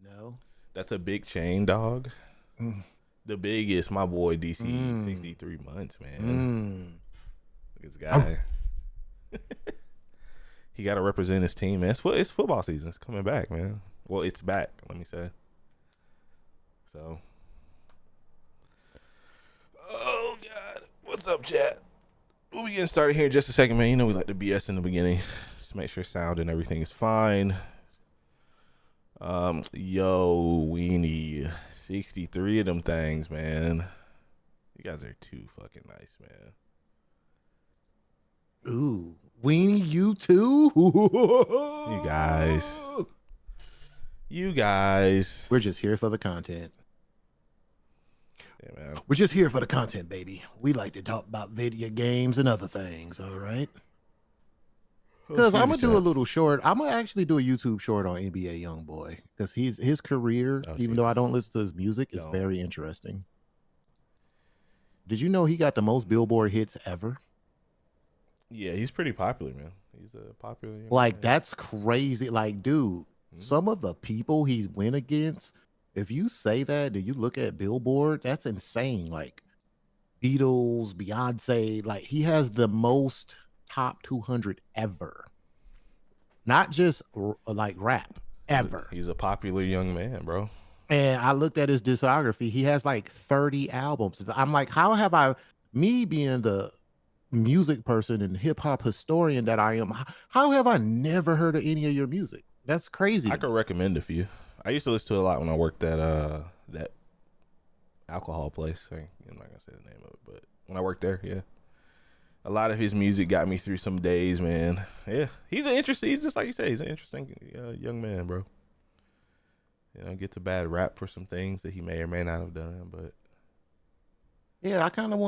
No. That's a big chain, dog. Mm. The biggest, my boy DC, 63 months, man. Look at this guy. He got to represent his team, man. It's football season. It's coming back, man. Well, it's back, let me say. So. Oh, God. What's up, chat? We'll be getting started here in just a second, man. You know we like to BS in the beginning. Just make sure sound and everything is fine. Yo, Weenie. 63 of them things, man. You guys are too fucking nice, man. Ooh, Weenie, you too? You guys. We're just here for the content. Yeah, man. We're just here for the content, baby. We like to talk about video games and other things, all right? Because I'm going to do a little short. I'm going to actually do a YouTube short on NBA Youngboy. Because his career, even though I don't listen to his music, is very interesting. Did you know he got the most Billboard hits ever? Yeah, he's pretty popular, man. He's a popular young Like, man. that's crazy. Like, dude, some of the people he's went against, if you say that and you look at Billboard, that's insane. Like, Beatles, Beyonce, like, he has the most top 200 ever. Not just, like, rap, ever. He's a popular young man, bro. And I looked at his discography. He has, like, 30 albums. I'm like, how have me being the music person and hip-hop historian that I am, how have I never heard of any of your music? That's crazy. I could recommend a few. I used to listen to a lot when I worked at that alcohol place. I'm not gonna say the name of it, but when I worked there, yeah, a lot of his music got me through some days, man. Yeah, he's just like you say, he's an interesting young man, bro. You know, gets a bad rap for some things that he may or may not have done, but yeah, I kind of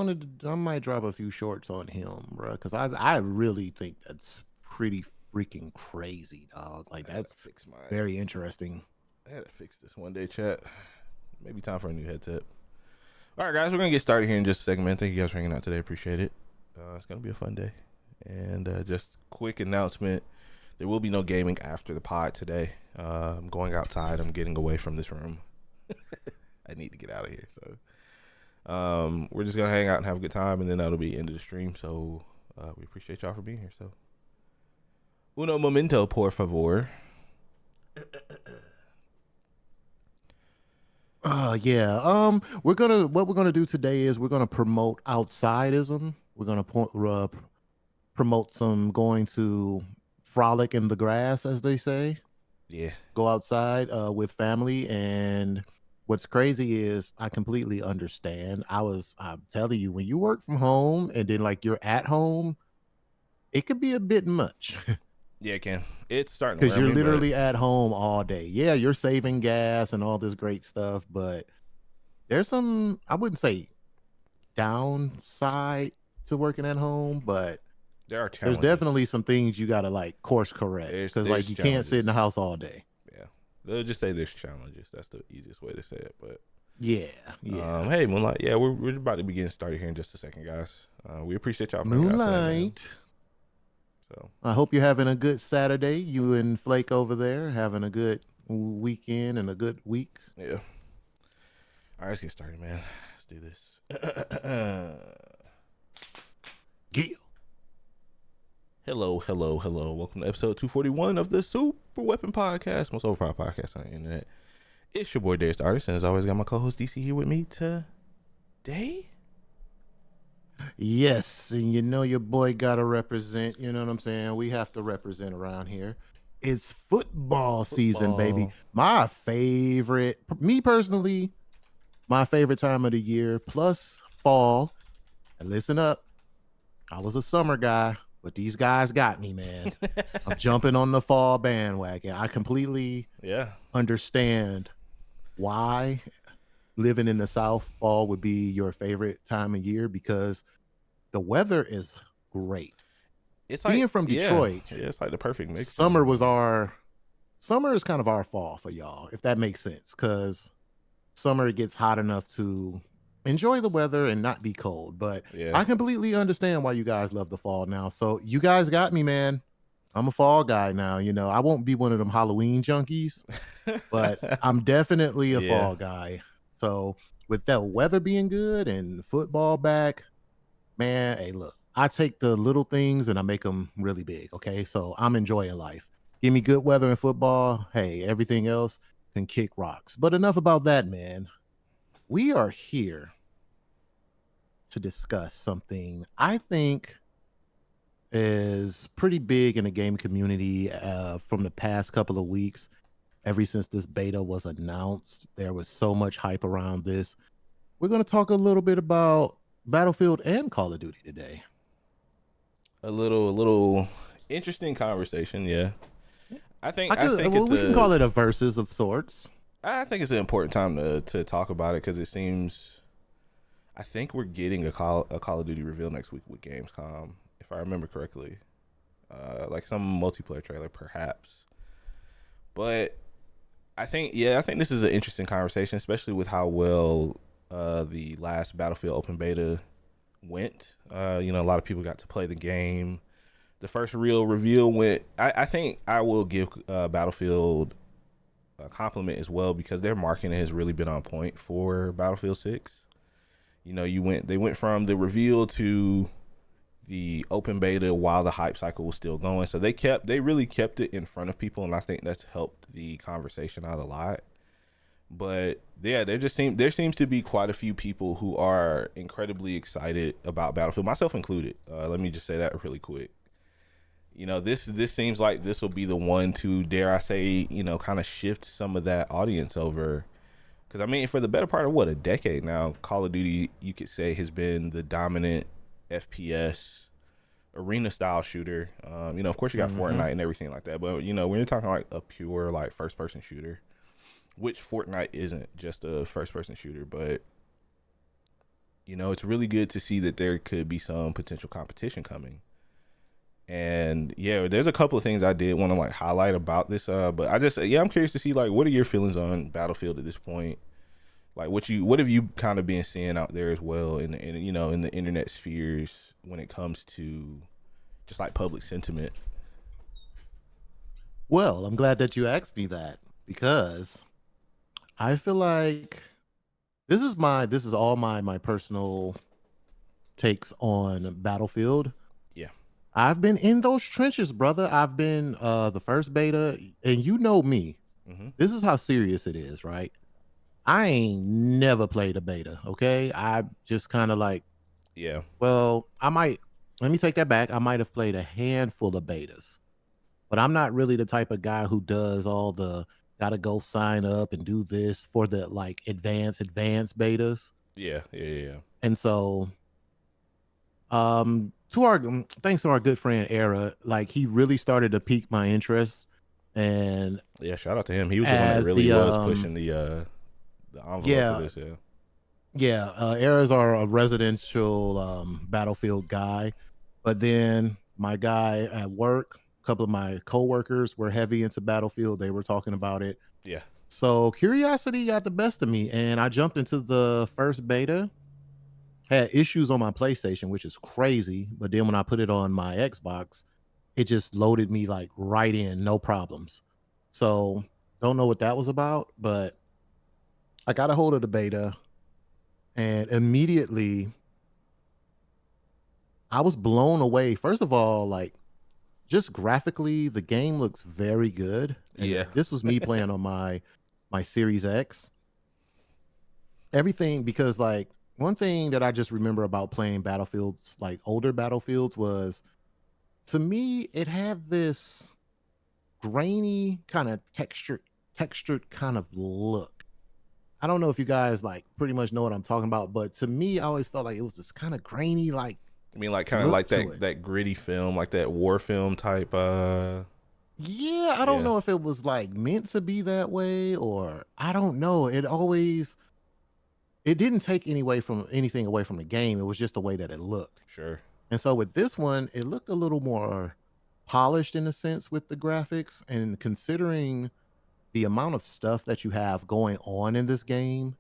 I might drop a few shorts on him, bro, because I really think that's pretty freaking crazy, dog. Like, that's very interesting. I had to fix this one day, chat. Maybe time for a new headset. All right, guys, we're going to get started here in just a second, man. Thank you guys for hanging out today. Appreciate it. It's going to be a fun day. And just quick announcement, there will be no gaming after the pod today. I'm going outside. I'm getting away from this room. I need to get out of here, so... we're just gonna hang out and have a good time, and then that'll be end of the stream. So we appreciate y'all for being here. So uno momento, por favor. Yeah. What we're gonna do today is we're gonna promote outsideism. We're gonna promote some going to frolic in the grass, as they say. Yeah. Go outside with family. And what's crazy is I completely understand. I'm telling you, when you work from home and then like you're at home, it could be a bit much. Yeah, it can. It's starting because you're literally at home all day. Yeah, you're saving gas and all this great stuff, but there's some, I wouldn't say downside to working at home, but there's definitely some things you gotta like course correct, because like you can't sit in the house all day. Yeah, they'll just say there's challenges. That's the easiest way to say it. But yeah. Hey, Moonlight. Yeah, we're about to be getting started here in just a second, guys. We appreciate y'all. Moonlight. So I hope you're having a good Saturday. You and Flake over there having a good weekend and a good week. Yeah. All right, let's get started, man. Let's do this. Yeah. Hello. Welcome to episode 241 of the Super Weapon Podcast, most overpowered podcast on the internet. It's your boy Darius the Artist, and as always, got my co-host DC here with me today. Yes, and you know your boy gotta represent. You know what I'm saying? We have to represent around here. It's football season, baby. My favorite, me personally, my favorite time of the year, plus fall. And listen up, I was a summer guy, but these guys got me, man. I'm jumping on the fall bandwagon. I completely understand why living in the South, fall would be your favorite time of year, because the weather is great. It's being like, from Detroit. Yeah, it's like the perfect mix. Summer is kind of our fall for y'all, if that makes sense, because summer gets hot enough to enjoy the weather and not be cold. But I completely understand why you guys love the fall now. So you guys got me, man. I'm a fall guy now. I won't be one of them Halloween junkies, but I'm definitely a Yeah. fall guy. So with that weather being good and football back, man, hey, look, I take the little things and I make them really big. Okay. So I'm enjoying life. Give me good weather and football. Hey, everything else can kick rocks. But enough about that, man. We are here to discuss something I think is pretty big in the game community from the past couple of weeks. Ever since this beta was announced, there was so much hype around this. We're going to talk a little bit about Battlefield and Call of Duty today. A little interesting conversation. Yeah, I think Well, we can call it a versus of sorts. I think it's an important time to talk about it because it seems I think we're getting a Call of Duty reveal next week with Gamescom, if I remember correctly. Like some multiplayer trailer, perhaps. But I think this is an interesting conversation, especially with how well the last Battlefield open beta went. A lot of people got to play the game. The first real reveal went. I think I will give Battlefield a compliment as well because their marketing has really been on point for Battlefield 6. They went from the reveal to the open beta while the hype cycle was still going. So they really kept it in front of people, and I think that's helped the conversation out a lot. But yeah, there seems to be quite a few people who are incredibly excited about Battlefield, myself included. Let me just say that really quick. This seems like this will be the one to, dare I say, kind of shift some of that audience over. Because I mean, for the better part of a decade now, Call of Duty, you could say, has been the dominant FPS arena style shooter. Of course you got Fortnite and everything like that, but when you're talking like a pure like first person shooter, which Fortnite isn't just a first person shooter, but it's really good to see that there could be some potential competition coming. And yeah, there's a couple of things I did want to like highlight about this, but I'm curious to see like what are your feelings on Battlefield at this point. Like what have you kind of been seeing out there as well in the internet spheres when it comes to just like public sentiment? Well, I'm glad that you asked me that because I feel like this is all my personal takes on Battlefield. Yeah. I've been in those trenches, brother. I've been the first beta, and you know me. Mm-hmm. This is how serious it is, right? I ain't never played a beta, okay? I just kind of like, Yeah. well, let me take that back. I might have played a handful of betas, but I'm not really the type of guy who does all the gotta go sign up and do this for the like advanced betas. Yeah. And so, to our thanks to our good friend Era, like he really started to pique my interest. And Yeah, shout out to him. He was the one that really was pushing the envelope yeah, for this. Yeah. yeah, Era's a residential Battlefield guy, but then my guy at work, a couple of my coworkers were heavy into Battlefield. They were talking about it. Yeah. So curiosity got the best of me, and I jumped into the first beta. Had issues on my PlayStation, which is crazy. But then when I put it on my Xbox, it just loaded me like right in, no problems. So don't know what that was about, but I got a hold of the beta, and immediately I was blown away. First of all, like just graphically, the game looks very good. And Yeah. this was me playing on my Series X. Everything, because like one thing that I just remember about playing Battlefields, like older Battlefields, was to me it had this grainy kind of textured kind of look. I don't know if you guys like pretty much know what I'm talking about, but to me, I always felt like it was this kind of grainy, like I mean, like kind of look like to it. that gritty film, like that war film type. Yeah, I don't Yeah. know if it was like meant to be that way, or I don't know. It didn't take anything away from the game. It was just the way that it looked. Sure. And so with this one, it looked a little more polished in a sense with the graphics. And considering the amount of stuff that you have going on in this game,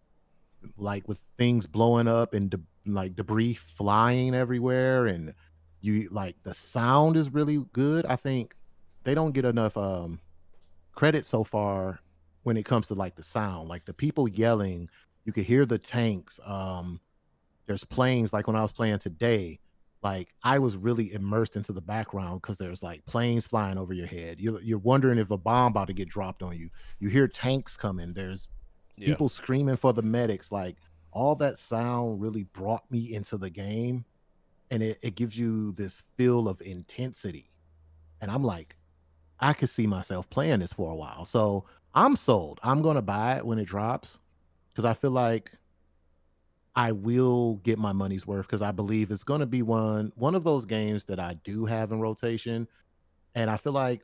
like with things blowing up and like debris flying everywhere, and you like the sound is really good. I think don't get enough credit so far when it comes to like the sound, like the people yelling. You could hear the tanks. There's planes. Like when I was playing today, like I was really immersed into the background because there's like planes flying over your head. You're wondering if a bomb about to get dropped on you. You hear tanks coming. There's Yeah. people screaming for the medics. Like all that sound really brought me into the game, and it gives you this feel of intensity. And I'm like, I could see myself playing this for a while. So I'm sold. I'm gonna buy it when it drops because I feel like I will get my money's worth because I believe it's gonna be one of those games that I do have in rotation. And I feel like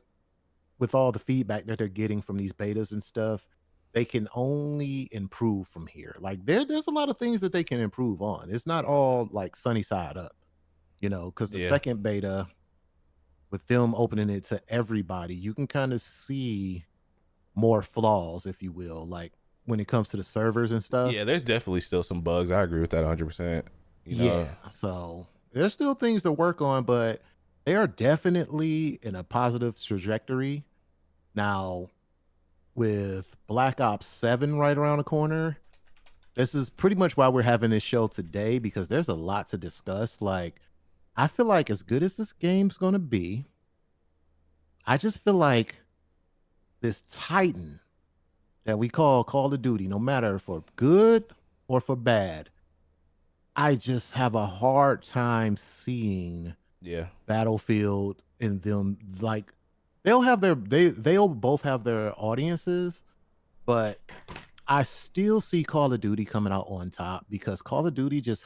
with all the feedback that they're getting from these betas and stuff, they can only improve from here. Like there's a lot of things that they can improve on. It's not all like sunny side up, because the Yeah. second beta with them opening it to everybody, you can kind of see more flaws, if you will, like when it comes to the servers and stuff. Yeah, there's definitely still some bugs. I agree with that 100%. You know, Yeah. So there's still things to work on, but they are definitely in a positive trajectory. Now, with Black Ops 7 right around the corner, this is pretty much why we're having this show today because there's a lot to discuss. Like, I feel like as good as this game's going to be, I just feel like this Titan that we call Call of Duty, no matter for good or for bad, I just have a hard time seeing yeah. Battlefield and them like they'll both have their audiences, but I still see Call of Duty coming out on top because Call of Duty just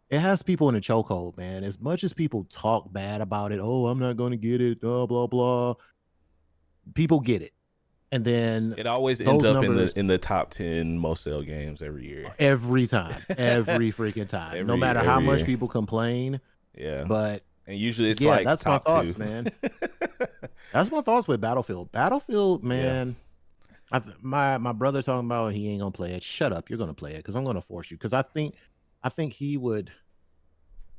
it has people in a chokehold, man. As much as people talk bad about it, oh, I'm not going to get it, blah blah blah. People get it, and then It always ends those up in numbers the top 10 most sell games every year. every time, every freaking time, no matter how every much year. people complain. Yeah. But And usually it's yeah, like that's my top 2. thoughts, man. That's my thoughts with Battlefield. Battlefield, Yeah. man. My brother talking about he ain't gonna play it. Shut up, you're gonna play it because I'm gonna force you. Because I think he would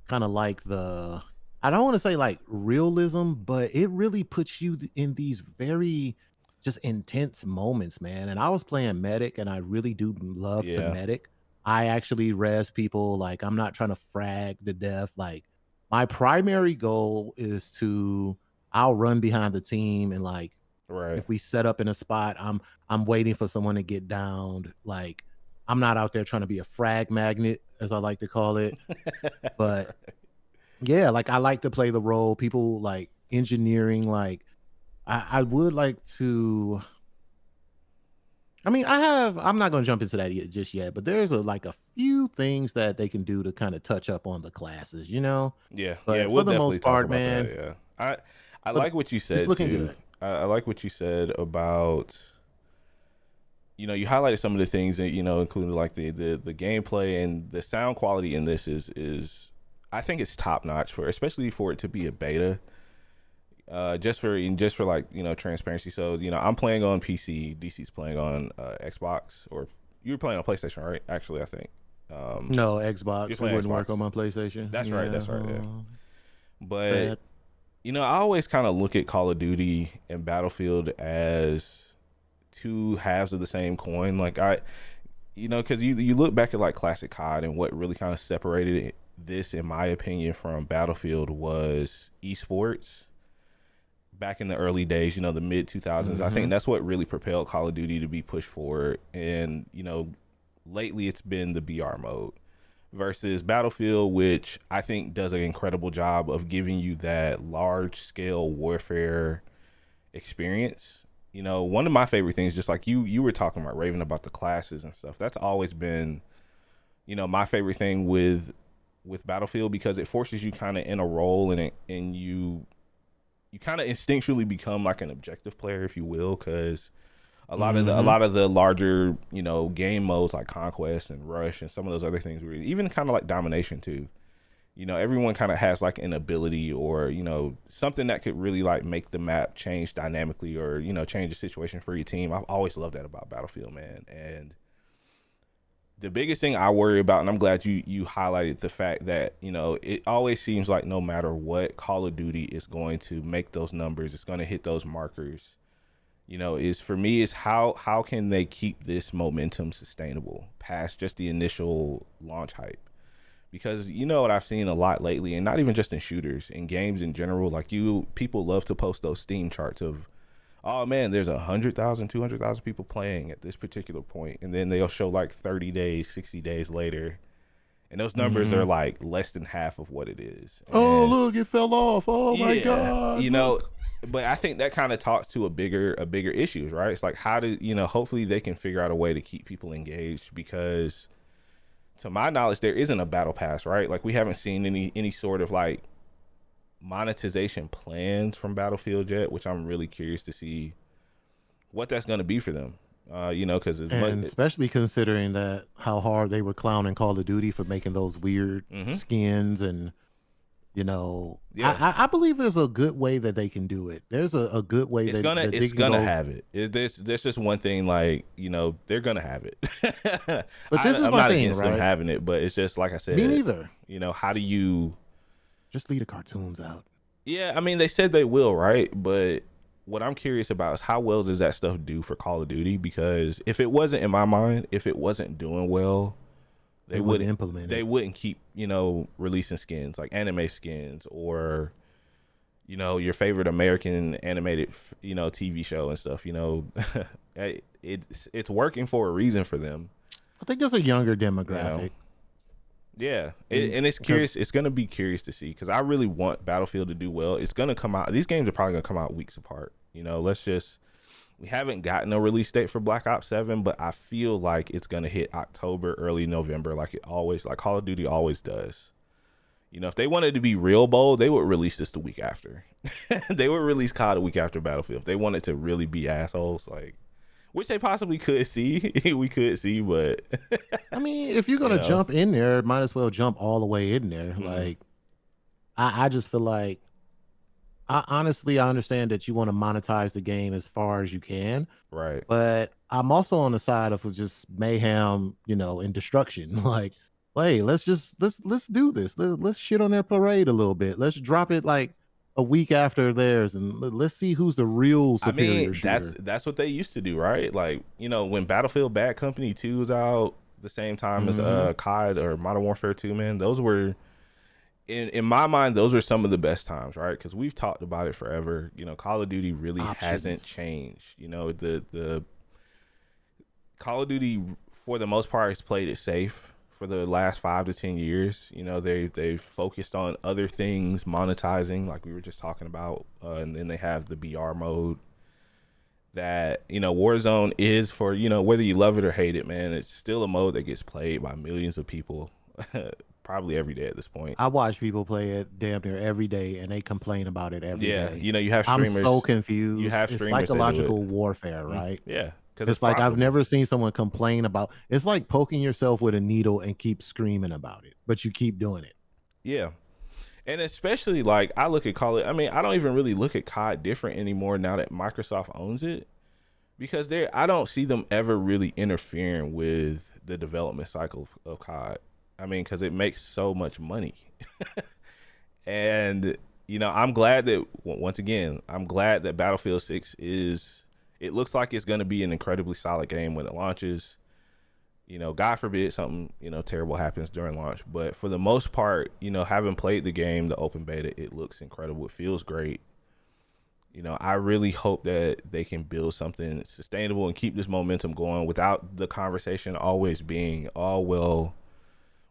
kind of like the. I don't want to say like realism, but it really puts you in these very just intense moments, man. And I was playing medic, and I really do love to Yeah. medic. I actually res people. Like I'm not trying to frag to death. Like my primary goal is to I'll run behind the team and like Right. if we set up in a spot, I'm waiting for someone to get downed. Like I'm not out there trying to be a frag magnet, as I like to call it. But yeah, like I like to play the role. People like engineering, like I would like to. I mean, I'm not gonna jump into that yet, just yet, but there's like a few things that they can do to kind of touch up on the classes. Yeah. Yeah, But for we'll the definitely most talk part, about that. man, Yeah. I but like what you it's said looking too. good. I like what you said about you highlighted some of the things that including like the gameplay and the sound quality in this is I think it's top notch for especially for it to be a beta. Just for like transparency. So I'm playing on PC. DC's playing on Xbox, or you were playing on PlayStation, right? Actually, I think. No, You're Xbox. It playing wouldn't work Xbox. on my PlayStation. That's right. Yeah, That's right. Yeah. But bad. I always kind of look at Call of Duty and Battlefield as two halves of the same coin. Like because you look back at like classic COD and what really kind of separated this, in my opinion, from Battlefield was esports back in the early days, the mid 2000s. I think Mhm. that's what really propelled Call of Duty to be pushed forward. And, lately it's been the BR mode versus Battlefield, which I think does an incredible job of giving you that large scale warfare experience. One of my favorite things, just like you were talking about, Raven, about the classes and stuff, that's always been, my favorite thing with Battlefield, because it forces you kind of in a role and you kind of instinctually become like an objective player, if you will, because a lot of Mhm. the larger game modes like Conquest and Rush and some of those other things, even kind of like Domination too. Everyone kind of has like an ability or something that could really like make the map change dynamically or change the situation for your team. I've always loved that about Battlefield, man. And the biggest thing I worry about, and I'm glad you highlighted the fact that, you know, it always seems like no matter what, Call of Duty is going to make those numbers. It's going to hit those markers. You know, is for me is how can they keep this momentum sustainable past just the initial launch hype? Because you know what I've seen a lot lately, and not even just in shooters, in games in general, like people love to post those Steam charts of, oh man, there's 100,000, 200,000 people playing at this particular point, and then they'll show like 30 days, 60 days later, and those numbers are like less than half of what it is. Oh, And look, it fell off. Oh my yeah, God. you know, Look. but I think that kind of talks to a bigger issues, right? It's like, how do you know? Hopefully, they can figure out a way to keep people engaged, because, to my knowledge, there isn't a battle pass, right? Like, we haven't seen any sort of like monetization plans from Battlefield yet, which I'm really curious to see what that's going to be for them. You know, because And especially considering that how hard they were clowning Call of Duty for making those weird skins, and you know, I believe there's a good way that they can do it. There's a good way it's that it's gonna have it. There's just one thing, like, you know, they're gonna have it. But this is I'm my not thing, against them right? having it, but it's just like I said. Me neither. You know, how do you? Just leave the cartoons out. Yeah, I mean, they said they will, right? But what I'm curious about is how well does that stuff do for Call of Duty? Because if it wasn't, in my mind, if it wasn't doing well, they wouldn't implement it. They wouldn't keep, you know, releasing skins like anime skins, or, you know, your favorite American animated, you know, TV show and stuff. You know, it's working for a reason for them. I think it's a younger demographic. You know? Yeah, and it's curious. It's gonna be curious to see, because I really want Battlefield to do well. It's gonna come out. These games are probably gonna come out weeks apart. You know, we haven't gotten a release date for Black Ops 7, but I feel like it's gonna hit October, early November, like Call of Duty always does. You know, if they wanted to be real bold, they would release this the week after. They would release COD the week after Battlefield if they wanted to really be assholes, like. Which they possibly could see. We could see, but I mean, if you're gonna jump in there, might as well jump all the way in there. Like, I just feel like, honestly, I understand that you want to monetize the game as far as you can, right? but I'm also on the side of just mayhem, you know, and destruction. Like, hey, let's do this. Let's shit on their parade a little bit. Let's drop it like a week after theirs, and let's see who's the real superior shooter. That's what they used to do, right? Like, you know, when Battlefield Bad Company 2 was out the same time as COD or Modern Warfare 2, man, those were, in my mind, those were some of the best times, right? Because we've talked about it forever. You know, Call of Duty really hasn't changed. You know, the Call of Duty, for the most part, has played it safe for the last 5 to 10 years. You know, they've focused on other things, monetizing, like we were just talking about, and then they have the BR mode that, you know, Warzone is for, you know, whether you love it or hate it, man, it's still a mode that gets played by millions of people probably every day at this point. I watch people play it damn near every day, and they complain about it every day. You know, you have streamers. I'm so confused. You have streamers. It's psychological warfare, right? Yeah. It's like I've never seen someone complain about. It's like poking yourself with a needle and keep screaming about it, but you keep doing it. Yeah, and especially, like, I look at Call of. I mean, I don't even really look at COD different anymore now that Microsoft owns it, because I don't see them ever really interfering with the development cycle of COD. I mean, because it makes so much money, and you know, I'm glad that Battlefield 6 is. It looks like it's going to be an incredibly solid game when it launches. You know, God forbid something, you know, terrible happens during launch. But for the most part, you know, having played the game, the open beta, it looks incredible. It feels great. You know, I really hope that they can build something sustainable and keep this momentum going without the conversation always being, oh, well,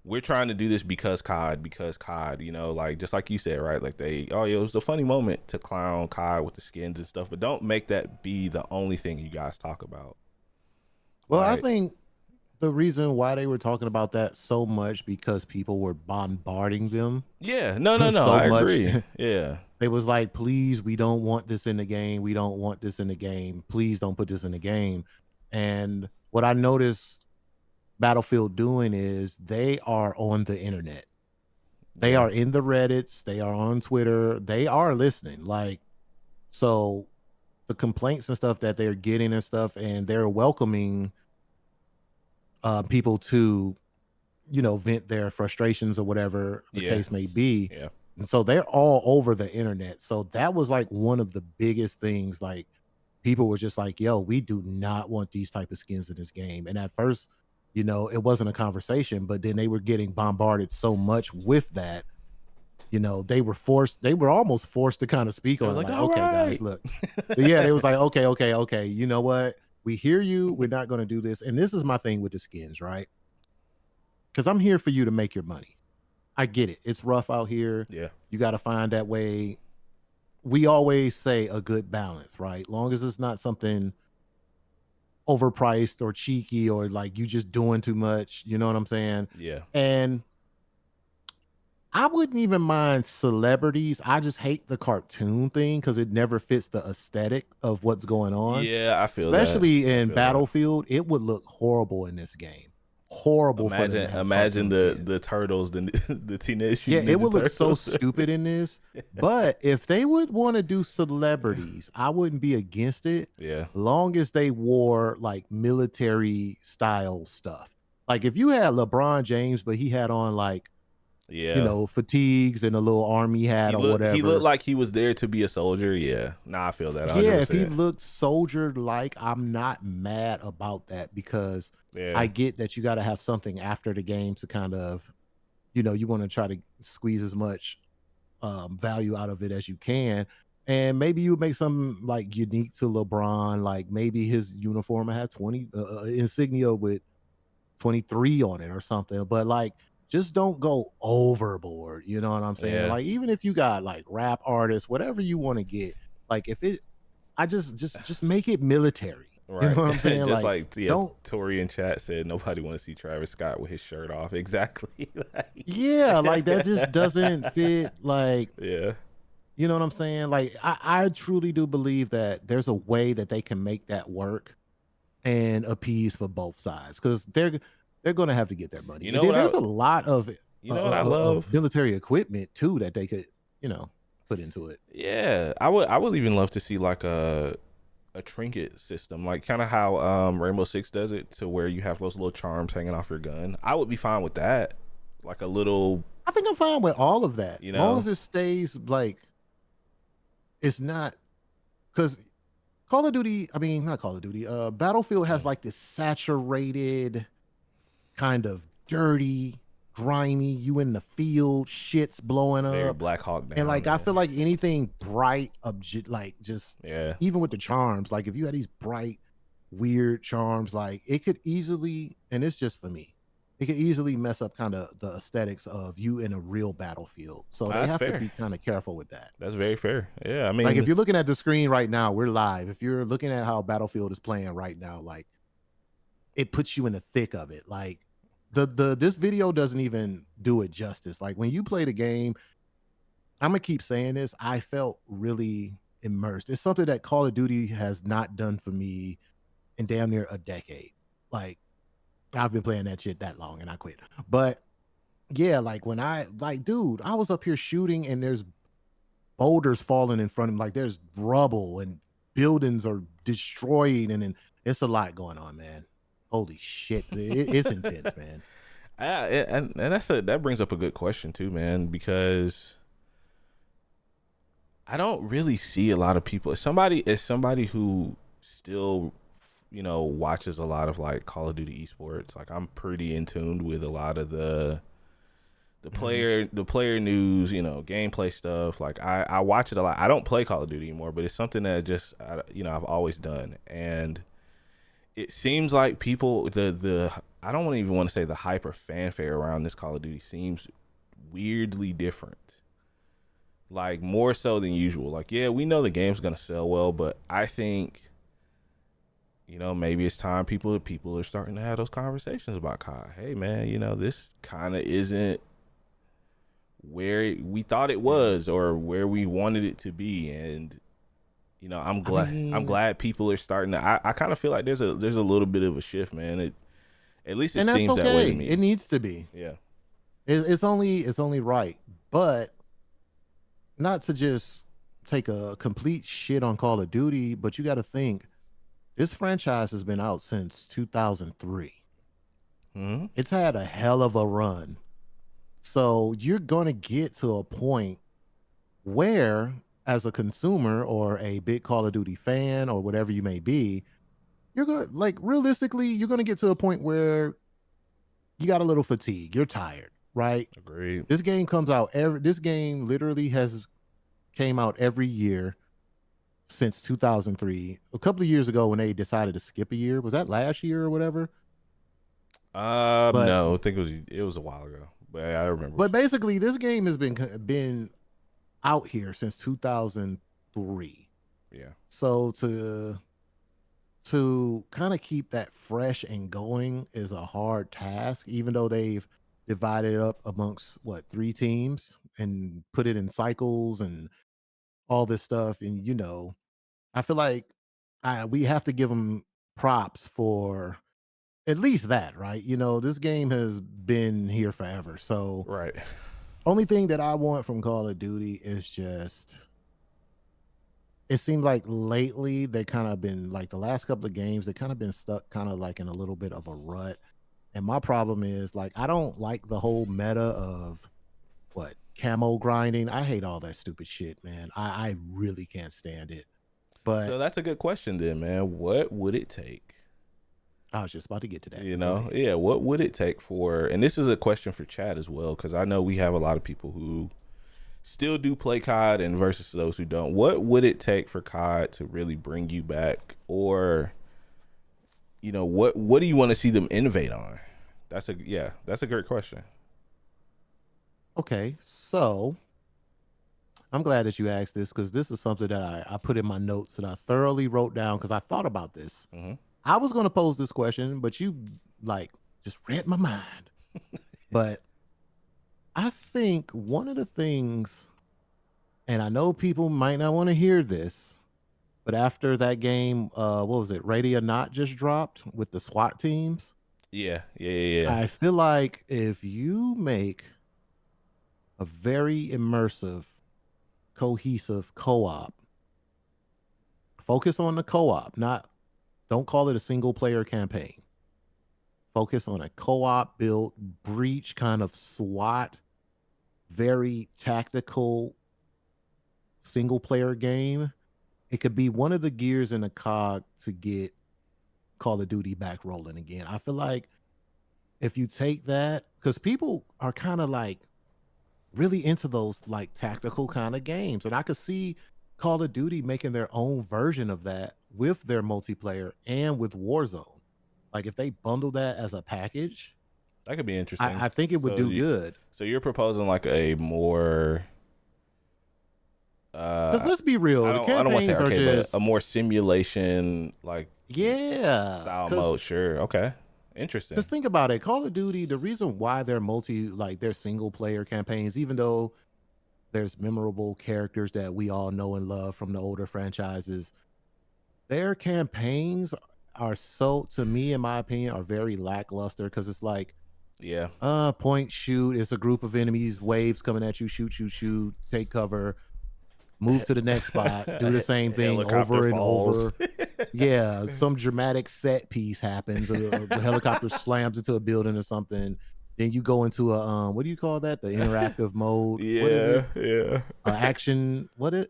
we're trying to do this because COD, you know, like, just like you said, right? Like, it was a funny moment to clown COD with the skins and stuff, but don't make that be the only thing you guys talk about. Well, right? I think the reason why they were talking about that so much because people were bombarding them. Yeah, no, I agree. Yeah. It was like, please, we don't want this in the game. We don't want this in the game. Please don't put this in the game. And what I noticed Battlefield doing is they are on the internet. They are in the Reddits. They are on Twitter. They are listening. Like, so the complaints and stuff that they're getting and stuff, and they're welcoming people to, vent their frustrations or whatever the Yeah. case may be. Yeah. And so they're all over the internet. So that was like one of the biggest things. Like people were just like, yo, we do not want these type of skins in this game. And at first, it wasn't a conversation, but then they were getting bombarded so much with that, they were almost forced to kind of speak They're on it. like, Like, all okay, guys, right. look. Yeah, they was like, okay, okay, okay. You know what? We hear you. We're not going to do this. And this is my thing with the skins, right? Because I'm here for you to make your money. I get it. It's rough out here. Yeah. You got to find that way. We always say a good balance, right? Long as it's not something overpriced or cheeky or like you just doing too much. You know what I'm saying? Yeah. And I wouldn't even mind celebrities. I just hate the cartoon thing because it never fits the aesthetic of what's going on. Yeah, I feel that. Especially I in feel that. Battlefield, it would look horrible in this game. Horrible for them Imagine, to have imagine cartoon the skins. the turtles, the teenage Yeah, Mutant it Ninja would look so Turtles. stupid in this. But if they would want to do celebrities, I wouldn't be against it, Yeah. long as they wore like military style stuff. Like if you had LeBron James, but he had on like, Yeah. fatigues and a little army hat or He looked whatever. like he was there to be a soldier. Yeah. Nah, I feel that Yeah, if he 100%. looked soldier like, I'm not mad about that because I Yeah. get that you got to have something after the game to kind of, you want to try to squeeze as much value out of it as you can. And maybe you make something like unique to LeBron, like maybe his uniform had 20 insignia with 23 on it or something. But like, just don't go overboard. You know what I'm saying? Yeah. Like, even if you got like rap artists, whatever you want to get, like if it, I just make it military. You know Right. what I'm saying? Just Like, like, yeah, don't. Tori in chat said nobody want to see Travis Scott with his shirt off. Exactly. Yeah, like that just doesn't fit. Like, Yeah. you know what I'm saying? Like, I truly do believe that there's a way that they can make that work and appease for both sides because they're going to have to get their money. You And know then what there's a lot you know what I love? of military equipment too that they could, put into it. Yeah. I would even love to see like a trinket system, like kind of how Rainbow Six does it, to where you have those little charms hanging off your gun. I would be fine with that, like a little, I think I'm fine with all of that, you as long know. as it stays like it's not because Call of Duty. I mean, not Call of Duty. Battlefield has Mm. like this saturated, kind of dirty, grimy. You in the field, shit's blowing Very up. Black Hawk And Down. like I Yeah. feel like anything bright, like just Yeah. even with the charms, like if you had these bright, weird charms, like it could easily, and it's just for me, it could easily mess up kind of the aesthetics of you in a real battlefield. So they That's have to fair. be kind of careful with that. That's very fair. Yeah. I Like if mean, you're looking at the screen right now, we're live. If you're looking at how Battlefield is playing right now, like it puts you in the thick of it. Like this video doesn't even do it justice. Like when you play the game, I'm gonna keep saying this. I felt really immersed. It's something that Call of Duty has not done for me in damn near a decade. Like I've been playing that shit that long and I quit. But yeah, like when dude, I was up here shooting and there's boulders falling in front of me. Like there's rubble and buildings are destroyed and it's a lot going on, man. Holy shit. It's intense, man. and that brings up a good question too, man, because I don't really see a lot of people. As somebody who still, watches a lot of like Call of Duty esports. Like I'm pretty in tune with a lot of the Mhm. player news, gameplay stuff. Like I watch it a lot. I don't play Call of Duty anymore, but it's something that I've always done. And it seems like people, the I don't even want to say the hyper fanfare around this Call of Duty seems weirdly different. Like more so than usual. Like, yeah, we know the game's gonna sell well, but I think, maybe it's time people are starting to have those conversations about COD. Hey man, this kind of isn't where we thought it Yeah. was or where we wanted it to be. And I'm I glad I'm mean, glad people are starting to, I kind of feel like there's a little bit of a shift, man. At least it and that's seems that way okay. to It me. needs to be. Yeah. It's only right. But not to just take a complete shit on Call of Duty, but you got to think this franchise has been out since 2003. Mm-hmm. It's had a hell of a run. So you're going to get to a point where, as a consumer or a big Call of Duty fan or whatever you may be, you're going to, like, realistically, you're going to get to a point where you got a little fatigue. You're tired, right? Agreed. This game literally has came out every year since 2003. A couple of years ago when they decided to skip a year, was that last year or whatever? But No, I think it was a while ago, but I remember. but basically this game has been out here since 2003. Yeah. So to kind of keep that fresh and going is a hard task, even though they've divided it up amongst what, three teams and put it in cycles and all this stuff. And I feel like we have to give them props for at least that, right? This game has been here forever. So Right. only thing that I want from Call of Duty is just, it seems like lately they kind of been like the last couple of games, they kind of been stuck kind of like in a little bit of a rut. And my problem is, like, I don't like the whole meta of what, camo grinding. I hate all that stupid shit, man. I really can't stand it. So But that's a good question then, man. What would it take? I was just about to get to that. You Go know, ahead. yeah. What would it take for? And this is a question for Chad as well, because I know we have a lot of people who still do play COD and versus those who don't. What would it take for COD to really bring you back, or what do you want to see them innovate on? That's a great question. Okay, so I'm glad that you asked this because this is something that I put in my notes and I thoroughly wrote down because I thought about this. Hmm. I was going to pose this question, but you, like, just read my mind. But I think one of the things, and I know people might not want to hear this, but after that game, what was it, Ready or Not just dropped with the SWAT teams. Yeah, yeah. I feel like if you make a very immersive, cohesive co-op, focus on the co-op, not, don't call it a single player campaign. Focus on a co-op built breach kind of SWAT, very tactical single player game. It could be one of the gears in the cog to get Call of Duty back rolling again. I feel like if you take that, because people are kind of like really into those like tactical kind of games, and I could see Call of Duty making their own version of that with their multiplayer and with Warzone. Like if they bundle that as a package, That could be interesting. I think it would do good. So you're proposing like a more Because let's be real, the I don't want to campaigns say are arcade, just, but a more simulation like yeah. style mode. Sure. Okay. Interesting. Because think about it, Call of Duty, the reason why they're they're single player campaigns, even though there's memorable characters that we all know and love from the older franchises, their campaigns are, so to me, in my opinion, are very lackluster because it's like, Yeah. point, shoot, it's a group of enemies, waves coming at you, shoot, shoot, shoot, take cover, move to the next spot, do the same thing Helicopter over and falls. over. Yeah, some dramatic set piece happens, or the helicopter slams into a building or something. Then you go into a what do you call that? The interactive mode. What is Yeah. it? Yeah. Action. What it?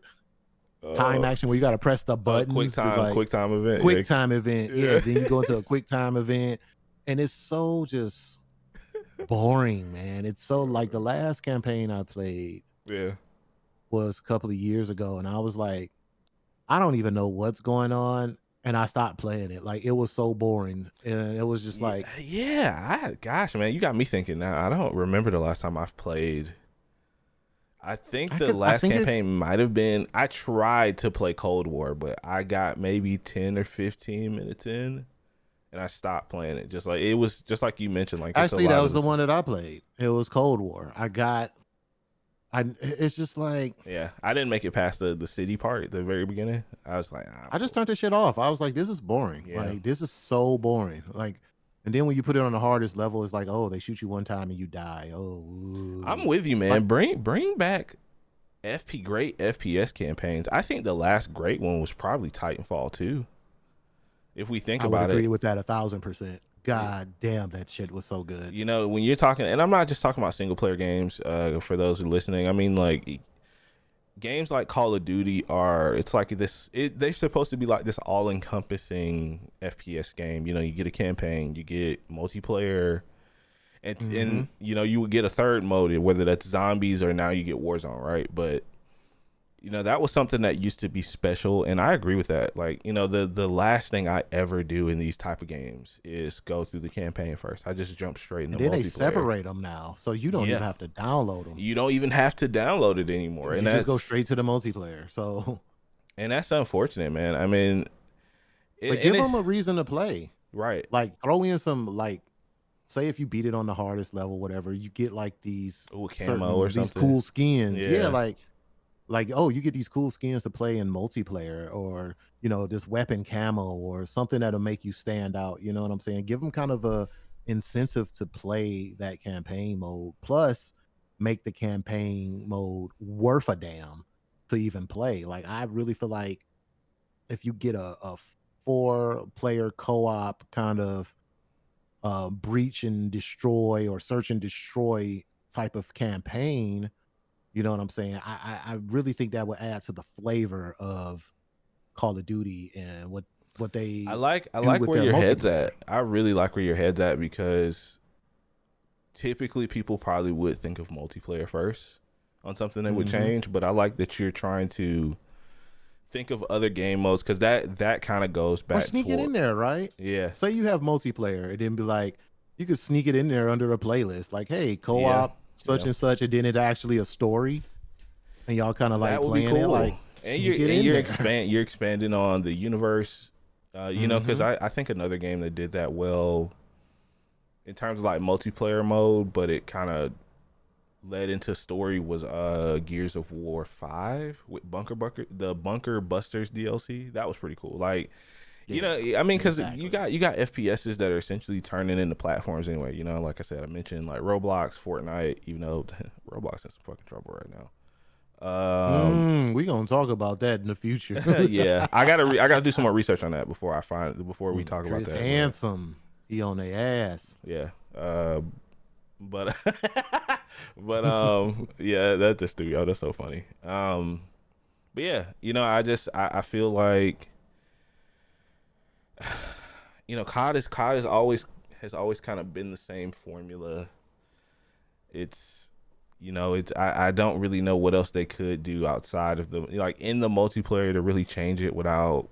Time action where you got to press the buttons. Quick time. Quick time event. Quick Yeah. time event. Yeah. Then you go into a quick time event, and it's so just boring, man. It's so, like, the last campaign I played Yeah. was a couple of years ago, and I was like, I don't even know what's going on, and I stopped playing it. Like, it was so boring, and it was just like, Gosh, man, you got me thinking now. I don't remember the last time I've played. I think I the could- I last think it- campaign might have been. I tried to play Cold War, but I got maybe 10 or 15 minutes in, and I stopped playing it. Just like it was, just like you mentioned. Like it's a actually, lot that of was the one that I played. It was Cold War. It's just like, Yeah, I didn't make it past the city part at the very beginning. I was like, I just turned the shit off. I was like, this is boring. Yeah. Like, this is so boring. Like, and then when you put it on the hardest level, it's like, oh, they shoot you one time and you die. Oh, ooh. I'm with you, man. Bring back great FPS campaigns. I think the last great one was probably Titanfall 2. If we think I would about agree it, with that 1,000%. God damn, that shit was so good. You know, when you're talking, and I'm not just talking about single player games. For those who are listening, I mean like games like Call of Duty are. It's like this. They're supposed to be like this all encompassing FPS game. You know, you get a campaign, you get multiplayer, and you know you would get a third mode, whether that's zombies or now you get Warzone, right? But you know, that was something that used to be special, and I agree with that. Like, you know, the last thing I ever do in these type of games is go through the campaign first. I just jump straight into And then multiplayer. they separate them now, so you don't even have to download them. You don't even have to download it anymore, and you just go straight to the multiplayer. So, and that's unfortunate, man. I mean, but give them a reason to play, right? Like throw in some like. Say if you beat it on the hardest level, whatever, you get like these camo or these something. cool skins. Yeah, like oh, you get these cool skins to play in multiplayer, or you know, this weapon camo or something that'll make you stand out. You know what I'm saying? Give them kind of a incentive to play that campaign mode. Plus, make the campaign mode worth a damn to even play. Like I really feel like if you get a 4-player co-op kind of breach and destroy or search and destroy type of campaign, you know what I'm saying? I really think that would add to the flavor of Call of Duty and what they. I like where your head's at. I really like where your head's at, because typically people probably would think of multiplayer first on something that would change, but I like that you're trying to think of other game modes, because that kind of goes back. Or sneak it in there, right? Yeah. Say you have multiplayer, and then be like, you could sneak it in there under a playlist, like, hey, co-op such and such, and then it's actually a story, and y'all kind of like playing it, like, and you're expanding on the universe, you know, because I think another game that did that well in terms of like multiplayer mode, but it kind of led into story, was Gears of War 5 with the Bunker Busters DLC. That was pretty cool. Like, you know, I mean, because you got FPSs that are essentially turning into platforms anyway. You know, like I said, I mentioned like Roblox, Fortnite, even though Roblox is some fucking trouble right now. We gonna talk about that in the future. Yeah, I gotta do some more research on that before we talk about that. Handsome, he on their ass. Yeah, but yeah, that's just studio. That's so funny. But yeah, you know, I feel like, you know, COD has always kind of been the same formula. It's, you know, I don't really know what else they could do outside of the, like, in the multiplayer to really change it without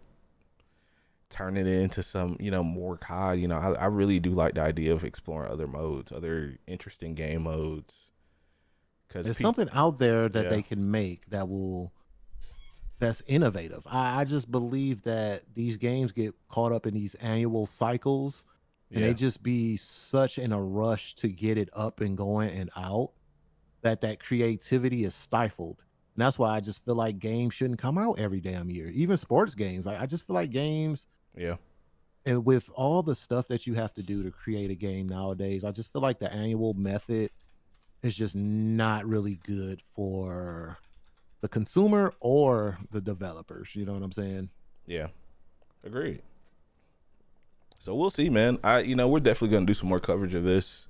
turning it into some, you know, more COD. You know, I really do like the idea of exploring other modes, other interesting game modes. Because there's something out there that they can make that's innovative. I just believe that these games get caught up in these annual cycles, and they just be such in a rush to get it up and going and out that creativity is stifled. And that's why I just feel like games shouldn't come out every damn year. Even sports games. I just feel like games. Yeah. And with all the stuff that you have to do to create a game nowadays, I just feel like the annual method is just not really good for the consumer or the developers. You know what I'm saying? Yeah. Agreed. So we'll see, man. You know, we're definitely going to do some more coverage of this,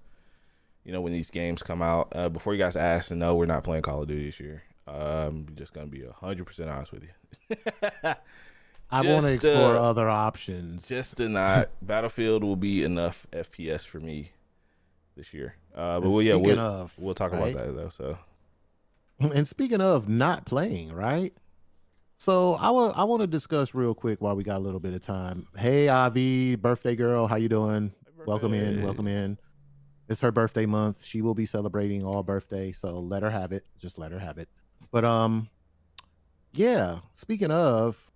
you know, when these games come out. Before you guys ask, and no, we're not playing Call of Duty this year. I'm just going to be 100% honest with you. I want to explore other options. Just to not. Battlefield will be enough FPS for me this year. But we'll talk about that, though. So, and speaking of not playing, right? So I want to discuss real quick while we got a little bit of time. Hey, Avi, birthday girl, how you doing? Welcome in. It's her birthday month. She will be celebrating all birthday, so let her have it. Just let her have it. But yeah. Speaking of,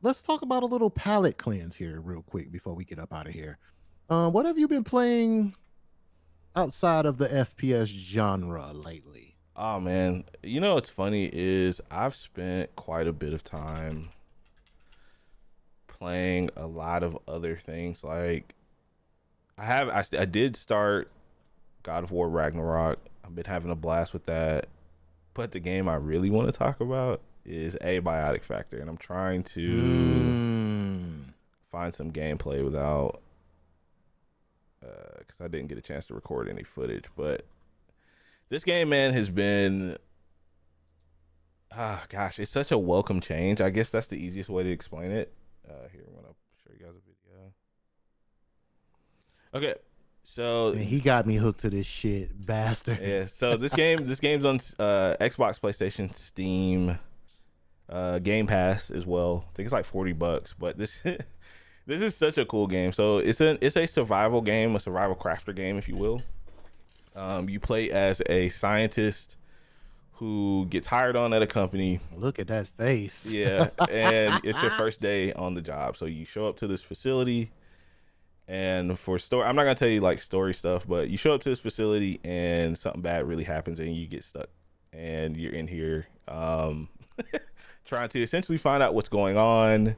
let's talk about a little palate cleanse here, real quick, before we get up out of here. What have you been playing outside of the FPS genre lately? Oh man, you know what's funny is I've spent quite a bit of time playing a lot of other things. Like I did start God of War Ragnarok. I've been having a blast with that. But the game I really want to talk about is Abiotic Factor, and I'm trying to find some gameplay without because I didn't get a chance to record any footage. But this game, man, has been gosh, it's such a welcome change. I guess that's the easiest way to explain it. Here, I'm gonna show you guys a video. Okay, so Man, he got me hooked to this shit, bastard. yeah, so this game's on Xbox, PlayStation, Steam, Game Pass as well. I think it's like $40, but this this is such a cool game. So it's a survival game, a survival crafter game, if you will. You play as a scientist who gets hired on at a company. Look at that face. Yeah, and it's your first day on the job. So you show up to this facility, and for story, I'm not gonna tell you like story stuff, but you show up to this facility and something bad really happens and you get stuck, and you're in here trying to essentially find out what's going on.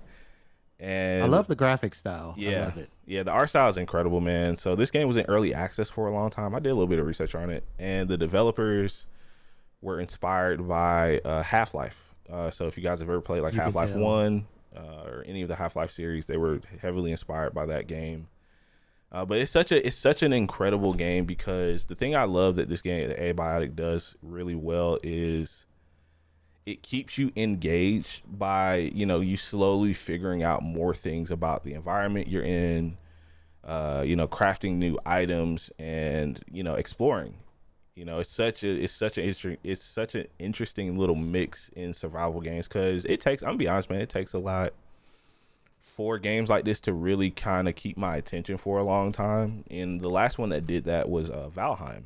And I love the graphic style. yeah, I love it. yeah, the art style is incredible, man. So this game was in early access for a long time. I did a little bit of research on it, and the developers were inspired by Half-Life. So if you guys have ever played like You can Half-Life tell. 1 or any of the Half-Life series, they were heavily inspired by that game. But it's such an incredible game, because the thing I love that this game, the Abiotic, does really well is it keeps you engaged by, you slowly figuring out more things about the environment you're in, crafting new items and, exploring. It's such an interesting little mix in survival games, because I'm gonna be honest, man, it takes a lot for games like this to really kind of keep my attention for a long time. And the last one that did that was Valheim,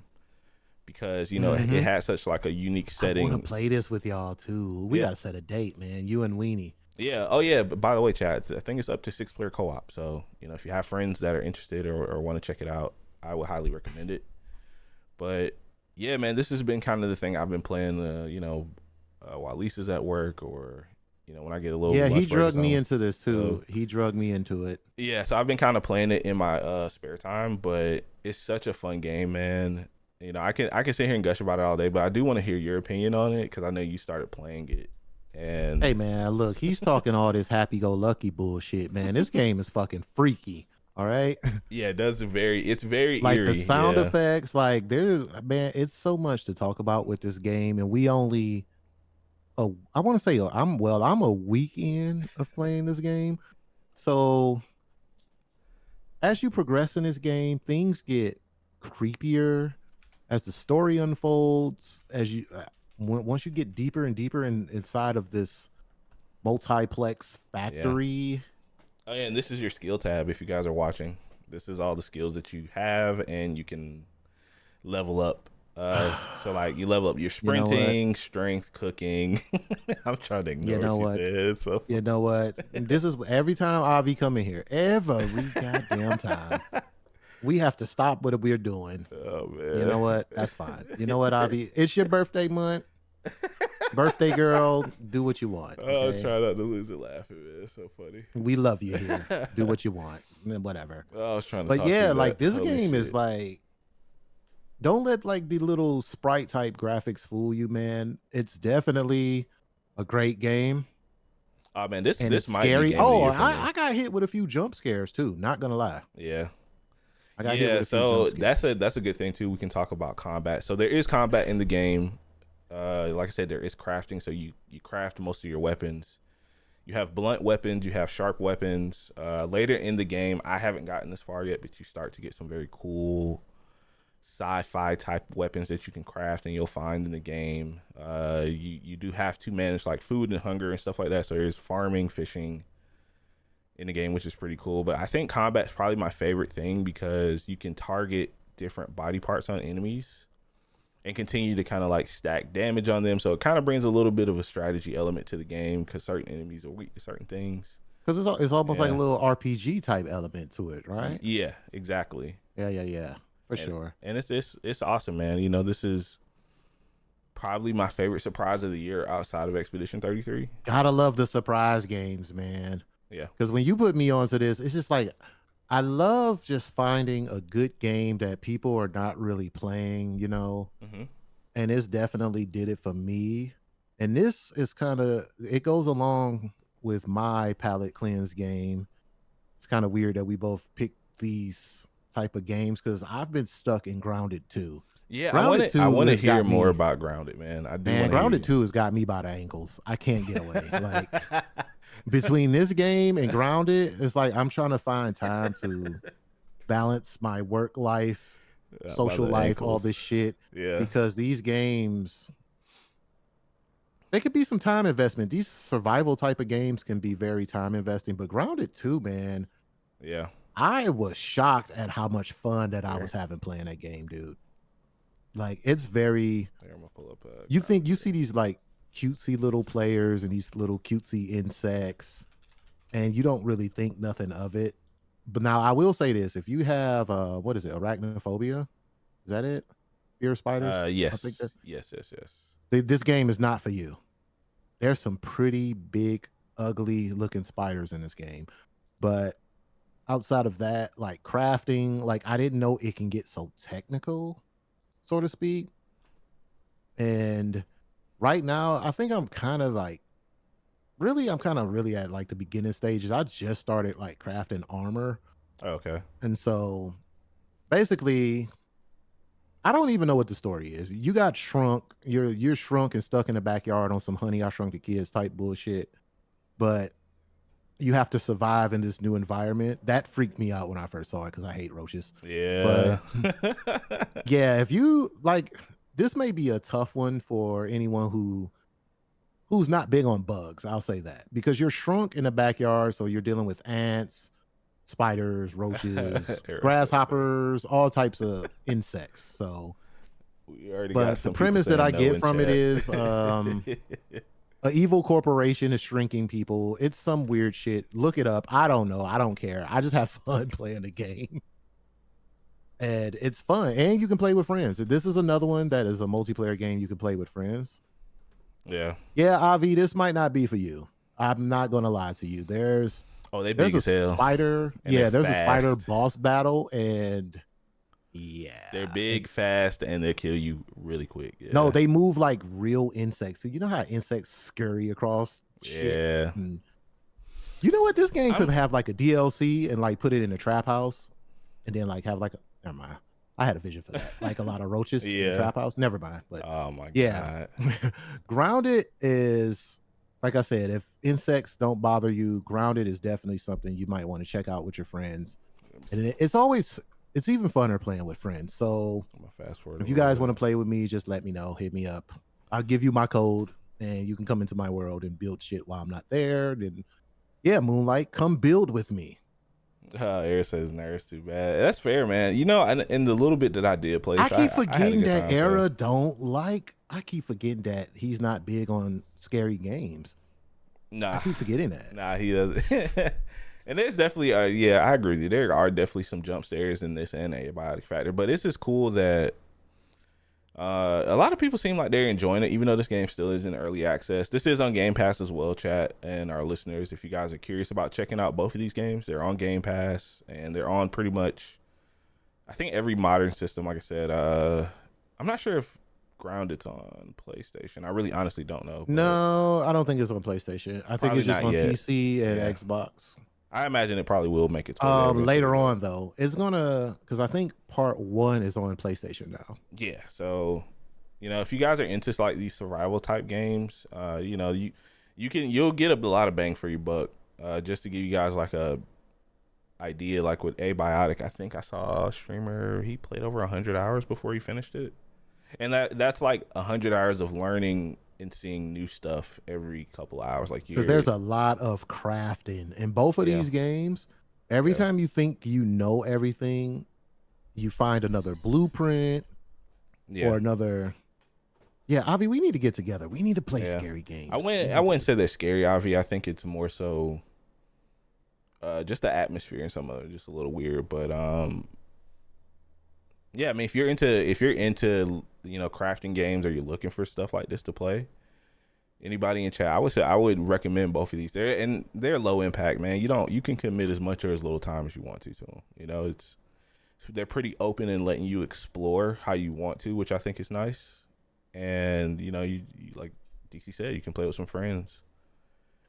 because it had such like a unique I setting. want to play this with y'all too. We gotta set a date, man. You and Weenie. Yeah. Oh yeah. But by the way, chat, I think it's up to 6-player co-op. So if you have friends that are interested or want to check it out, I would highly recommend it. But yeah, man, this has been kind of the thing I've been playing, while Lisa's at work, or when I get a little. Yeah, he lunch break or drugged me something. into this too. He drugged me into it. Yeah, so I've been kind of playing it in my spare time, but it's such a fun game, man. I can sit here and gush about it all day, but I do want to hear your opinion on it, because I know you started playing it. And Hey man, look, he's talking all this happy-go-lucky bullshit, man. This game is fucking freaky. All right. yeah, it's very Like eerie. the sound yeah. effects, like man, it's so much to talk about with this game, and we only I want to say I'm a week in of playing this game. So as you progress in this game, things get creepier as the story unfolds, as you once you get deeper and deeper inside of this multiplex factory. Oh yeah, and this is your skill tab if you guys are watching. This is all the skills that you have, and you can level up. So like you level up your sprinting, strength, cooking. I'm trying to ignore what she said. So you know what? This is every time Avi come in here, every goddamn time. We have to stop what we're doing. Oh man. You know what? That's fine. You know what, Avi? It's your birthday month. Birthday girl, do what you want. Oh, Okay? try not to lose it laughing, man. It's so funny. We love you here. Do what you want. Whatever. I was trying to. But yeah, like this Holy game shit. is like, don't let like the little sprite type graphics fool you, man. It's definitely a great game. Oh man, this And it's might scary. be game of the Oh, year for me. I got hit with a few jump scares too. Not gonna lie. Yeah. I got hit with a few So jump scares. that's a good thing too. We can talk about combat. So there is combat in the game. Like I said, there is crafting. So you craft most of your weapons. You have blunt weapons. You have sharp weapons. Later in the game, I haven't gotten this far yet, but you start to get some very cool sci-fi type weapons that you can craft, and you'll find in the game. You do have to manage like food and hunger and stuff like that. So there's farming, fishing in the game, which is pretty cool. But I think combat's probably my favorite thing, because you can target different body parts on enemies and continue to kind of like stack damage on them. So it kind of brings a little bit of a strategy element to the game, because certain enemies are weak to certain things. Because it's almost like a little RPG type element to it, right? Yeah, exactly. Yeah. For sure. And it's awesome, man. This is probably my favorite surprise of the year outside of Expedition 33. Gotta love the surprise games, man. Yeah. Because when you put me onto this, it's just like, I love just finding a good game that people are not really playing, Mm-hmm. and this definitely did it for me. And this is it goes along with my palate cleanse game. It's kind of weird that we both picked these type of games because I've been stuck in Grounded 2. Yeah, Grounded I 2 want to has hear got more me, about Grounded, man. I do man. want to hear Grounded 2 has got me by the ankles. I can't get away. Like between this game and Grounded, it's like I'm trying to find time to balance my work life, by social the life, all ankles. this shit Yeah, because these games they could be some time investment. These survival type of games can be very time investing, but Grounded 2, man, yeah. I was shocked at how much fun that I Here, was having playing that game, dude. Like it's very here I'm gonna pull up. you think Grounded you see here. these like cutesy little players and these little cutesy insects and you don't really think nothing of it. But now I will say this, if you have what is it, arachnophobia? Is that it? Fear of spiders? I think Yes, that yes, yes, yes. this game is not for you. There's some pretty big, ugly looking spiders in this game. But outside of that, like crafting, like I didn't know it can get so technical, so to speak. And right now, I think I'm kind of like I'm kind of really at like the beginning stages. I just started like crafting armor. Okay. And so basically, I don't even know what the story is. You got shrunk, you're shrunk and stuck in the backyard on some honey I shrunk the kids type bullshit. But you have to survive in this new environment. That freaked me out when I first saw it because I hate roaches. Yeah. But yeah, if you like, this may be a tough one for anyone who's not big on bugs. I'll say that because you're shrunk in the backyard, so you're dealing with ants, spiders, roaches, grasshoppers, all types of insects. So, We already got but the some people premise that I saying no get in from it chat. is, a evil corporation is shrinking people. It's some weird shit. Look it up. I don't know. I don't care. I just have fun playing the game. And it's fun. And you can play with friends. This is another one that is a multiplayer game you can play with friends. Yeah. Yeah, Avi, this might not be for you. I'm not gonna lie to you. There's Oh, they big a as hell. spider. And Yeah, they're there's a spider fast. boss battle, and yeah, They're big, it's fast, and they'll kill you really quick. Yeah. no, they move like real insects. So you know how insects scurry across shit? Yeah. And you know what? This game could I'm. have like a DLC and like put it in a trap house and then like have like a never mind. I had a vision for that. Like a lot of roaches in the Yeah. trap house. Never mind. But Oh my yeah. god. Grounded is like I said, if insects don't bother you, Grounded is definitely something you might want to check out with your friends. And it's even funner playing with friends. So I'm gonna fast forward. if you guys want to play with me, just let me know. Hit me up. I'll give you my code and you can come into my world and build shit while I'm not there. Then yeah, Moonlight, come build with me. Eric says nerves too bad. That's fair, man. You know, and in the little bit that I did play, I so keep I had a forgetting good that time Era playing. don't like. I keep forgetting that he's not big on scary games. I Nah, keep forgetting that. nah, he doesn't. And there's definitely, yeah, I agree with you. There are definitely some jump scares in this and Abiotic Factor, but it's just cool that a lot of people seem like they're enjoying it, even though this game still is in early access. This is on Game Pass as well, chat, and our listeners. If you guys are curious about checking out both of these games, they're on Game Pass and they're on pretty much, I think, every modern system. Like I said, I'm not sure if Grounded's on PlayStation. I really honestly don't know. No, I don't think it's on PlayStation. I think Probably it's just not on yet. PC and Yeah. Xbox. I imagine it probably will make it to there Later eventually, on though, it's gonna because I think part 1 is on PlayStation now. yeah. So, you know, if you guys are into like these survival type games, you know, you'll get a lot of bang for your buck. Just to give you guys like a idea, like with Abiotic, I think I saw a streamer, he played over 100 hours before he finished it, and that's like 100 hours of learning and seeing new stuff every couple hours. Like Because there's a lot of crafting in both of Yeah. these games. Every Yeah. time you think you know everything, you find another blueprint yeah. or another. Yeah, Avi, we need to get together. We need to play Yeah. scary games. I wouldn't say they're scary, Avi. I think it's more so just the atmosphere and some of it just a little weird. But yeah, I mean, if you're into you know, crafting games or you're looking for stuff like this to play, anybody in chat, I would recommend both of these. They're low impact, man. You can commit as much or as little time as you want to them. You know, they're pretty open and letting you explore how you want to, which I think is nice. And you know, you like DC said, you can play with some friends.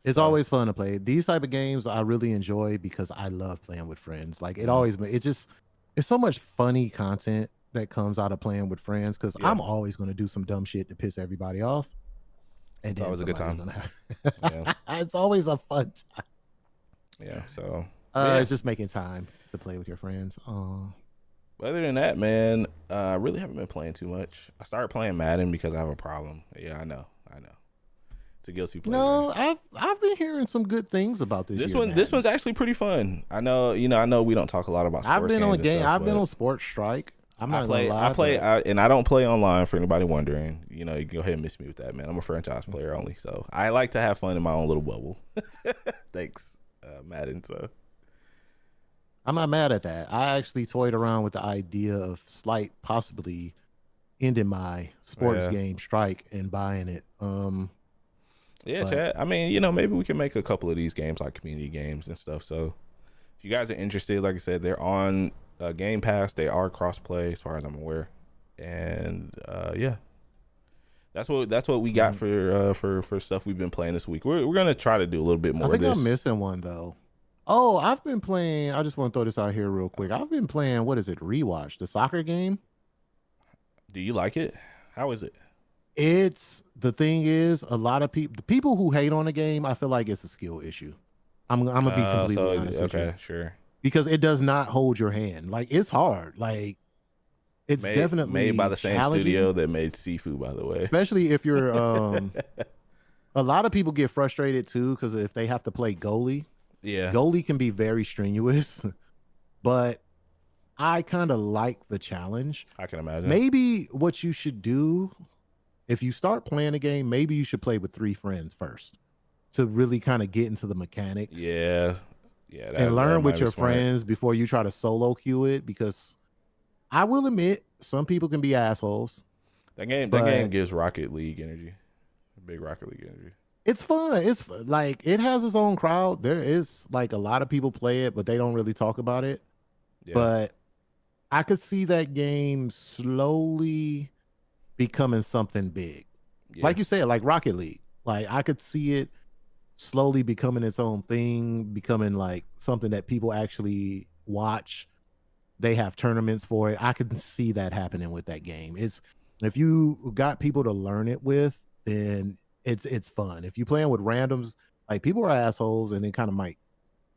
It's always fun to play these type of games. I really enjoy because I love playing with friends. Like it Mhm. always, it just It's so much funny content that comes out of playing with friends because Yeah, I'm always going to do some dumb shit to piss everybody off, and it's then always a good somebody's time. gonna have. Yeah, It's always a fun time. yeah. So, but yeah. It's just making time to play with your friends. Oh Other than that, man, I really haven't been playing too much. I started playing Madden because I have a problem. Yeah, I know. It's a guilty pleasure. no, I've been hearing some good things about this year This Madden. one's actually pretty fun. I know, I know we don't talk a lot about I've sports been games on and game. stuff, I've been but on Sports Strike. I'm not gonna I lie, play, but and I don't play online for anybody wondering. You know, you can go ahead and miss me with that, man. I'm a franchise player only, so I like to have fun in my own little bubble. Thanks, Madden. So I'm not mad at that. I actually toyed around with the idea of slight possibly ending my sports yeah, game strike and buying it. yeah, But chat. I mean, maybe we can make a couple of these games like community games and stuff. So if you guys are interested, like I said, they're on Game Pass. They are cross-play as far as I'm aware, and yeah, that's what we got for stuff we've been playing this week. We're gonna try to do a little bit I more of think I'm this. missing one though. Oh, I've been playing. I just want to throw this out here real quick. I've been playing. What is it? Rewatch the soccer game. Do you like it? How is it? It's the thing is a lot of people. The people who hate on the game, I feel like it's a skill issue. I'm gonna be completely honest with you Okay, sure. because it does not hold your hand. Like it's hard. Like it's Made by definitely the same challenging, studio that made Sifu, by the way. especially if you're. A lot of people get frustrated too because if they have to play goalie, Yeah, goalie can be very strenuous. But I kind of like the challenge. I can imagine. Maybe what you should do if you start playing a game, maybe you should play with 3 friends first to really kind of get into the mechanics Yeah, yeah, and that learn might with be your smart. friends before you try to solo queue it. Because I will admit, some people can be assholes, That game but gives Rocket League energy, big Rocket League energy. it's fun. Like it has its own crowd. There is like a lot of people play it, but they don't really talk about it. Yeah, But I could see that game slowly becoming something big. yeah, Like you said, like Rocket League. Like I could see it slowly becoming its own thing, becoming like something that people actually watch. They have tournaments for it. I can see that happening with that game. It's if you got people to learn it with, then it's fun. If you playing with randoms, like people are assholes and they kind of might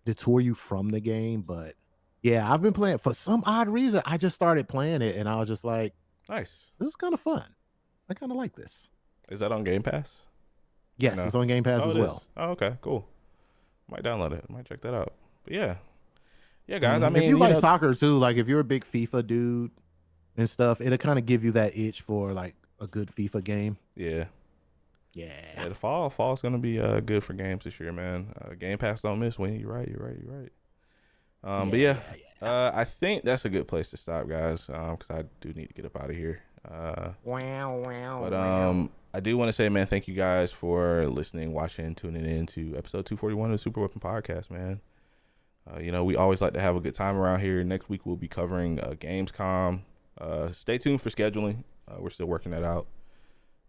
detour you from the game. But yeah, I've been playing for some odd reason. I just started playing it and I was just like, nice. this is kind of fun. I kind of like this. Is that on Game Pass? Or Yes, no? it's on Game Pass Oh, as it well. is. Oh, okay, cool. Might download it. Might check that out. But yeah, yeah, guys. I If mean, you like soccer too, like if you're a big FIFA dude and stuff, it'll kind of give you that itch for like a good FIFA game. yeah, Yeah. yeah. The fall's gonna be good for games this year, man. Game Pass don't miss when you're right. But yeah, I think that's a good place to stop, guys. Because I do need to get up out of here. But I do want to say, man, thank you guys for listening, watching, tuning in to episode 241 of the Super Weapon Podcast, man. We always like to have a good time around here. Next week we'll be covering Gamescom. Stay tuned for scheduling. We're still working that out.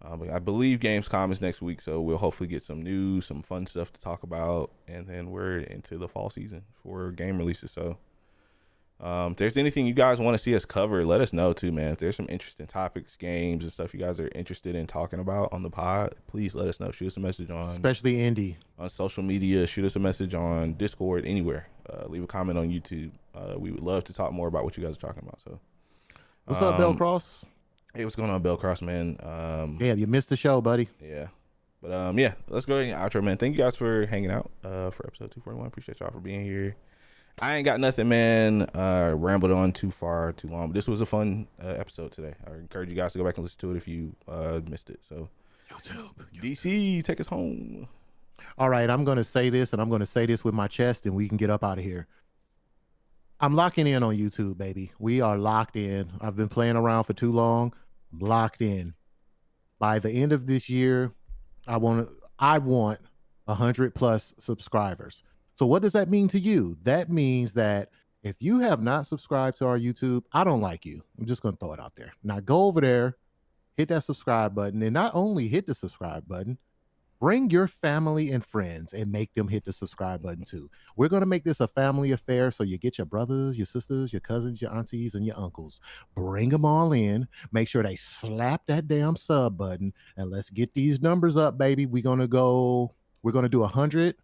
But I believe Gamescom is next week, so we'll hopefully get some news, some fun stuff to talk about, and then we're into the fall season for game releases. So if there's anything you guys want to see us cover, let us know too, man. If there's some interesting topics, games, and stuff you guys are interested in talking about on the pod, please let us know. Shoot us a message Especially indie. on social media. Shoot us a message on Discord, anywhere. Leave a comment on YouTube. We would love to talk more about what you guys are talking about. So, What's up, Bellcross? hey, what's going on, Bellcross, man? Yeah, you missed the show, buddy. Yeah. But yeah, let's go ahead and outro, man. Thank you guys for hanging out for episode 241. Appreciate y'all for being here. I ain't got nothing, man. Rambled on too far, too long. But this was a fun episode today. I encourage you guys to go back and listen to it if you missed it. So, YouTube. DC, take us home. All right, I'm going to say this, and I'm going to say this with my chest, and we can get up out of here. I'm locking in on YouTube, baby. We are locked in. I've been playing around for too long. I'm locked in. By the end of this year, I want 100 plus subscribers. So what does that mean to you? That means that if you have not subscribed to our YouTube, I don't like you. I'm just going to throw it out there. Now go over there, hit that subscribe button, and not only hit the subscribe button, Bring your family and friends and make them hit the subscribe button too. We're going to make this a family affair. So you get your brothers, your sisters, your cousins, your aunties, and your uncles. Bring them all in. Make sure they slap that damn sub button and let's get these numbers up, baby. We're going to do 100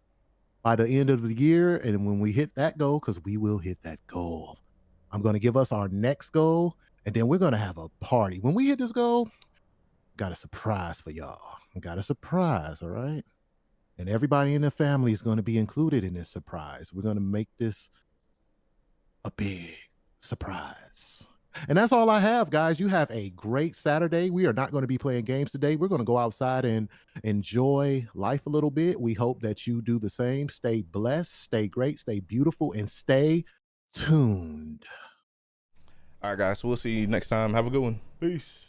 by the end of the year. And when we hit that goal, because we will hit that goal, I'm going to give us our next goal. And then we're going to have a party. When we hit this goal, got a surprise for y'all. Got a surprise, all right? And everybody in the family is going to be included in this surprise. We're going to make this a big surprise. And that's all I have, guys. You have a great Saturday. We are not going to be playing games today. We're going to go outside and enjoy life a little bit. We hope that you do the same. Stay blessed, stay great, stay beautiful, and stay tuned. All right, guys. So we'll see you next time. Have a good one. Peace.